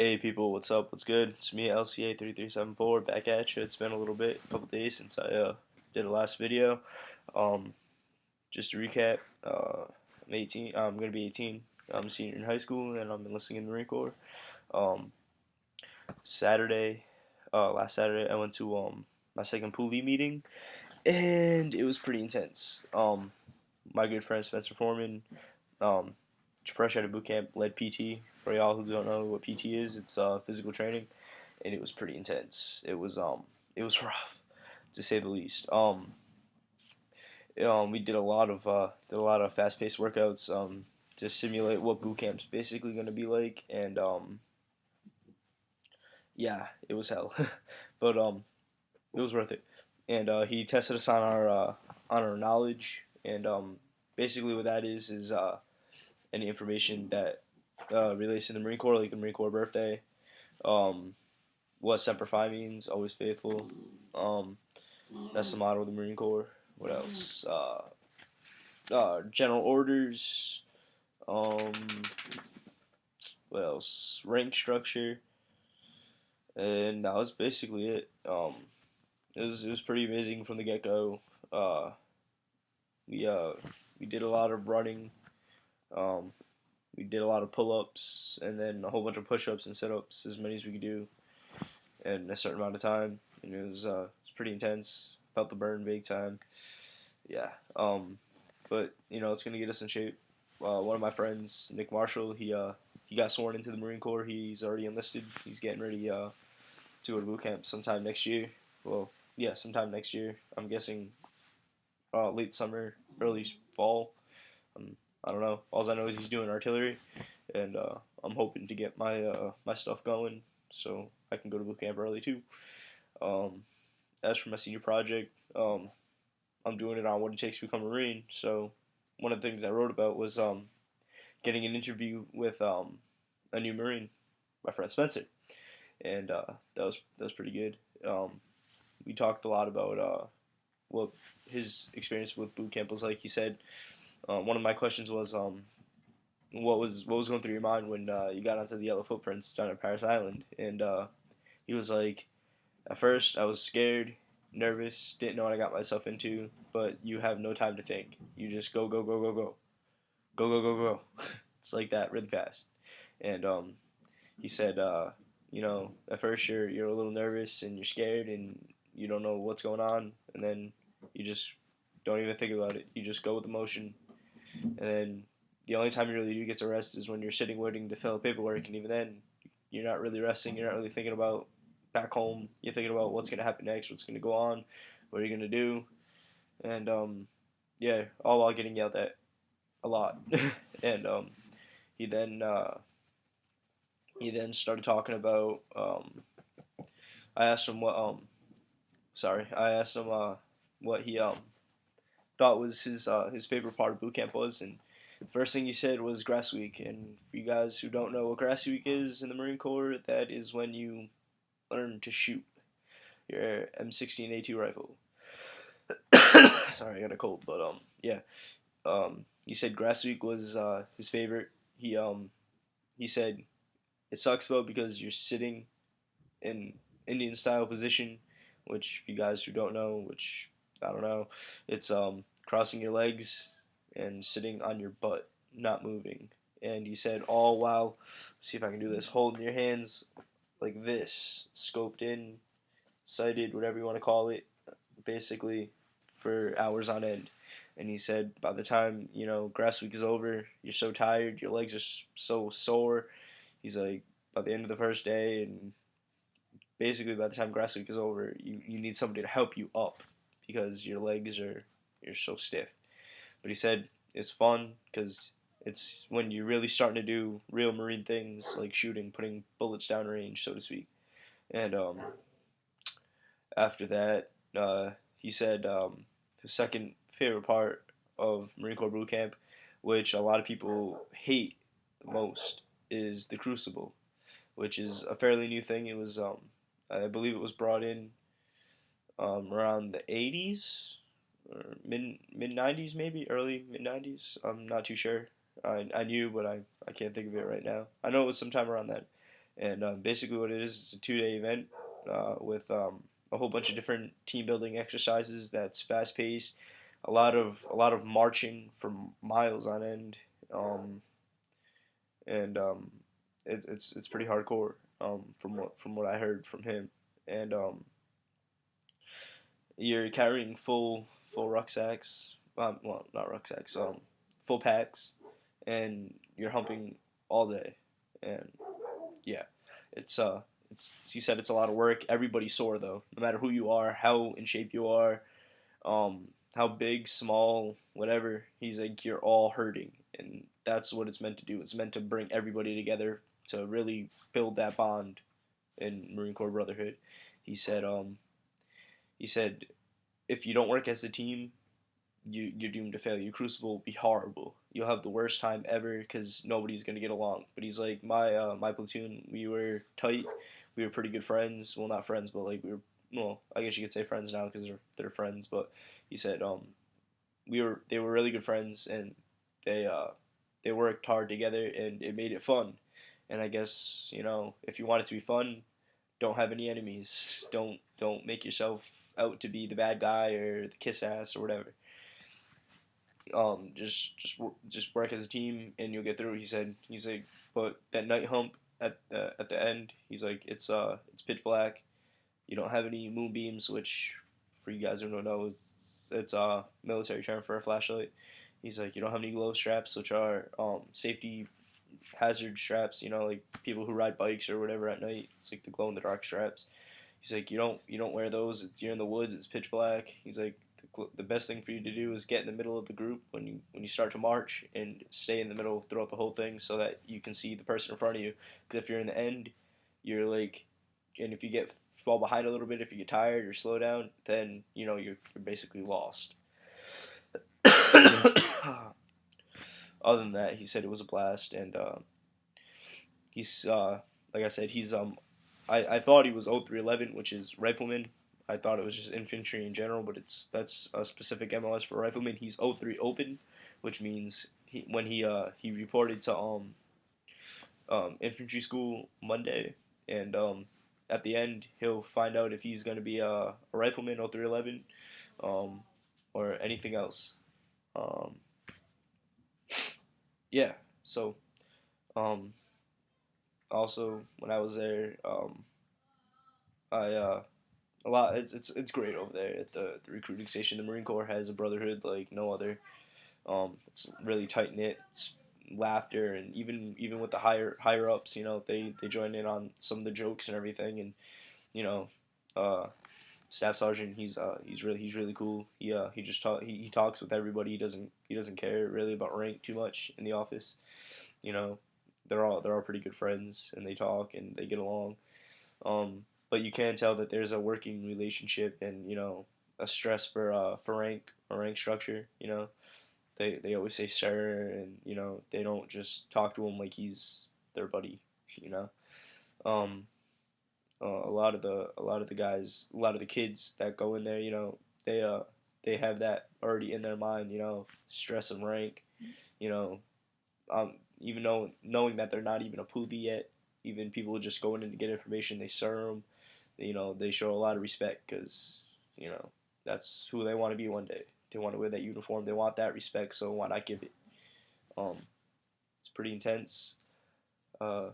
Hey people, what's up? What's good? It's me, LCA3374, back at you. It's been a little bit, a couple days since I did the last video. Um, just to recap, I'm 18. I'm gonna be 18. I'm a senior in high school, and I'm enlisting in the Marine Corps. Um, Saturday, last Saturday, I went to my second poolee meeting, and it was pretty intense. My good friend Spencer Foreman, um, fresh out of boot camp, led PT. For y'all who don't know what PT is, it's physical training, and it was pretty intense. It was rough, to say the least. We did a lot of fast paced workouts to simulate what boot camp's basically going to be like, and yeah, it was hell, but it was worth it. And he tested us on our knowledge, and basically what that is any information that relates to the Marine Corps, like the Marine Corps birthday, um, what Semper Fi means, always faithful. Um, that's the motto of the Marine Corps. What else? General orders. Um, what else? Rank structure, and that was basically it. It was pretty amazing from the get go. Uh, we uh, we did a lot of running. Um, we did a lot of pull ups, and then a whole bunch of push ups and sit ups, as many as we could do in a certain amount of time. And it was pretty intense. Felt the burn big time. Yeah. But it's gonna get us in shape. One of my friends, Nick Marshall, he got sworn into the Marine Corps. He's already enlisted. He's getting ready to go to boot camp sometime next year. Well, yeah, sometime next year. I'm guessing late summer, early fall. I don't know. All I know is he's doing artillery, and I'm hoping to get my stuff going so I can go to boot camp early too. Um, as for my senior project, I'm doing it on what it takes to become a Marine. So one of the things I wrote about was getting an interview with a new Marine, my friend Spencer, and that was pretty good. We talked a lot about what his experience with boot camp was like. He said one of my questions was what was going through your mind when you got onto the yellow footprints down at Paris Island, and he was like, at first I was scared, nervous, didn't know what I got myself into, but you have no time to think. You just go go go go go go go go go. It's like that really fast, and he said at first you're a little nervous and you're scared and you don't know what's going on, and then you just don't even think about it. You just go with the motion, and then the only time you really do get to rest is when you're sitting waiting to fill out paperwork, and even then, you're not really resting. You're not really thinking about back home. You're thinking about what's gonna happen next, what's gonna go on, what are you gonna do, and yeah, all while getting yelled at a lot. And he then uh, he then started talking about. I asked him what I asked him what he thought was his favorite part of boot camp was, and the first thing he said was grass week. And for you guys who don't know what grass week is in the Marine Corps, that is when you learn to shoot your M16A2 rifle. Sorry, I got a cold, but yeah. He said grass week was his favorite. He said it sucks though because you're sitting in Indian style position, which if you guys who don't know, which I don't know, it's crossing your legs and sitting on your butt, not moving. And he said all while, see if I can do this, holding your hands like this, scoped in, sighted, whatever you want to call it, basically for hours on end. And he said by the time grass week is over, you're so tired, your legs are so sore. He's like, by the end of the first day, and basically by the time grass week is over, you need somebody to help you up because your legs are you're so stiff. But he said it's fun because it's when you're really starting to do real Marine things like shooting, putting bullets down range, so to speak. And after that, he said the second favorite part of Marine Corps boot camp, which a lot of people hate the most, is the Crucible, which is a fairly new thing. It was I believe it was brought in around the 80s or mid 90s, maybe early mid 90s. I'm not too sure. I knew, but I can't think of it right now. I know it was sometime around then, And basically, what it is a 2 day event with a whole bunch of different team building exercises. That's fast paced, a lot of marching for miles on end, um, and it's pretty hardcore from what I heard from him. And you're carrying full rucksacks. Well, not rucksacks. Full packs, and you're humping all day. And yeah, it's he said it's a lot of work. Everybody's sore though, no matter who you are, how in shape you are, how big, small, whatever. He's like you're all hurting, and that's what it's meant to do. It's meant to bring everybody together to really build that bond in Marine Corps brotherhood. He said he said if you don't work as a team, you're doomed to failure. Your crucible will be horrible. You'll have the worst time ever because nobody's gonna get along. But he's like my platoon. We were tight. We were pretty good friends. Well, not friends, but like we were. Well, I guess you could say friends now because they're friends. But he said they were really good friends and they uh they worked hard together and it made it fun. And I guess if you want it to be fun, don't have any enemies. Don't make yourself out to be the bad guy or the kiss ass or whatever. Just work as a team and you'll get through. He's like, but that night hump at the end, he's like, it's pitch black. You don't have any moonbeams, which for you guys who don't know, it's a military term for a flashlight. He's like, you don't have any glow straps, which are safety hazard straps. Like people who ride bikes or whatever at night. It's like the glow in the dark straps. He's like, you don't wear those. You're in the woods. It's pitch black. He's like, the best thing for you to do is get in the middle of the group when you start to march and stay in the middle throughout the whole thing so that you can see the person in front of you. Because if you're in the end, you're like, and if you fall behind a little bit, if you get tired or slow down, then you're basically lost. Other than that, he said it was a blast, and he's like I said, I thought he was 0311, which is rifleman. I thought it was just infantry in general, but that's a specific MLS for rifleman. He's 03 open, which means when he reported to infantry school Monday, and at the end he'll find out if he's gonna be a rifleman 0311, um, or anything else. Um, yeah. So um, also when I was there, I a lot. It's great over there at the recruiting station. The Marine Corps has a brotherhood like no other. It's really tight knit. It's laughter and even with the higher ups, they join in on some of the jokes and everything. And you know, uh, staff sergeant, he's really cool. He just he talks with everybody. He doesn't care really about rank too much in the office. You know, they're all pretty good friends and they talk and they get along. But you can tell that there's a working relationship and a stress for rank structure. They always say sir, and they don't just talk to him like he's their buddy. You know, um, a lot of the guys, a lot of the kids that go in there, they have that already in their mind. Stress and rank. You know, even knowing that they're not even a poolee yet. Even people just going in to get information, they serve them. They show a lot of respect because that's who they want to be one day. They want to wear that uniform. They want that respect. So why not give it? Um, it's pretty intense. Uh,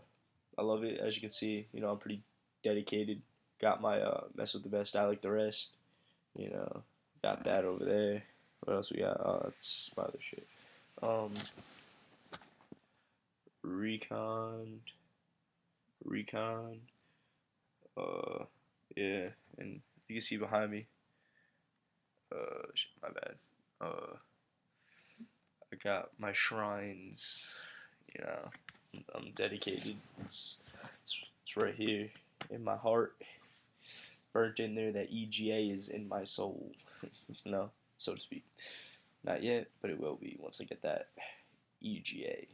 I love it. As you can see, I'm pretty dedicated. Got my mess with the best. I like the rest. You know, got that over there. What else we got? Oh, that's my other shit. Um, recon, recon. Yeah, and you can see behind me. Shit, my bad. I got my shrines. I'm dedicated. It's right here in my heart, burnt in there. That EGA is in my soul, so to speak. Not yet, but it will be once I get that EGA.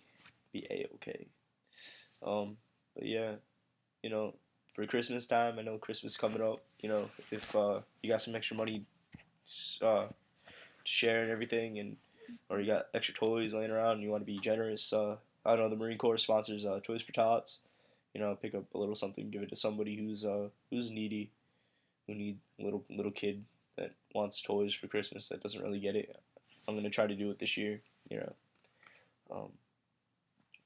Be A-OK. But yeah, you know, for Christmas time, I know Christmas coming up. If you got some extra money to share and everything, and or you got extra toys laying around and you want to be generous, I know the Marine Corps sponsors Toys for Tots. pick up a little something, give it to somebody who's needy, who need little kid that wants toys for Christmas that doesn't really get it. I'm gonna try to do it this year. You know, um,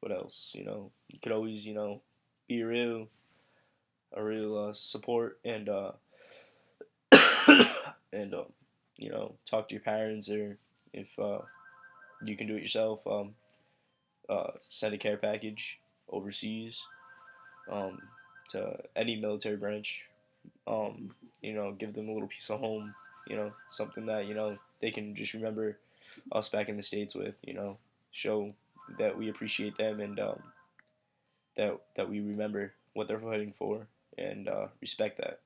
what else? You could always be a real support and talk to your parents, or if you can do it yourself, send a care package overseas, um, to any military branch. Give them a little piece of home. Something that they can just remember us back in the States with. Show that we appreciate them, and that we remember what they're fighting for, and respect that.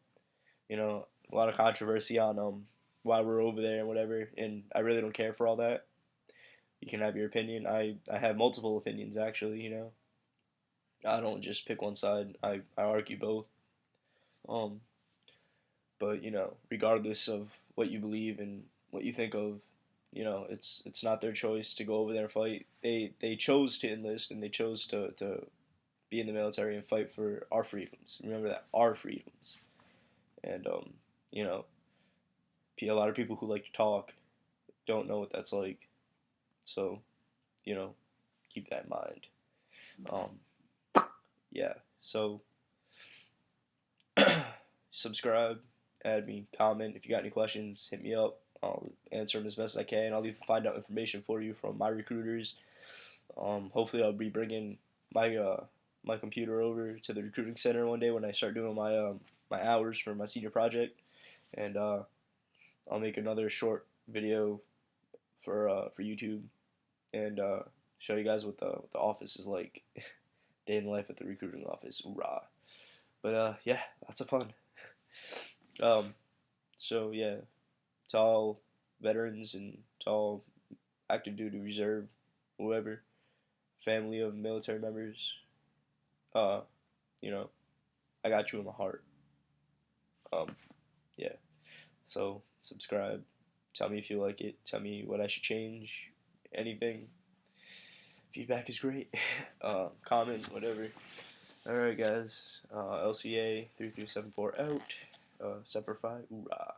A lot of controversy on why we're over there and whatever, and I really don't care for all that. You can have your opinion. I have multiple opinions, actually. I don't just pick one side. I argue both. Um, but regardless of what you believe and what you think of, it's not their choice to go over there and fight. They chose to enlist, and they chose to be in the military and fight for our freedoms. Remember that, our freedoms. And you know, a lot of people who like to talk don't know what that's like. So, keep that in mind. Yeah. So, subscribe, add me, comment. If you got any questions, hit me up. I'll answer them as best as I can. I'll even find out information for you from my recruiters. Hopefully, I'll be bringing my computer over to the recruiting center one day when I start doing my hours for my senior project, and I'll make another short video for YouTube, and show you guys what the office is like. Day in the life at the recruiting office. Hoorah! But yeah, lots of fun. Um, so yeah, to all veterans and to all active duty reserve, whoever, family of military members, uh, you know, I got you in my heart. Um, yeah. So subscribe. Tell me if you like it. Tell me what I should change. Anything. Feedback is great. Comment, whatever. Alright, guys. LCA 3374 out. Semper Fi. Hoorah.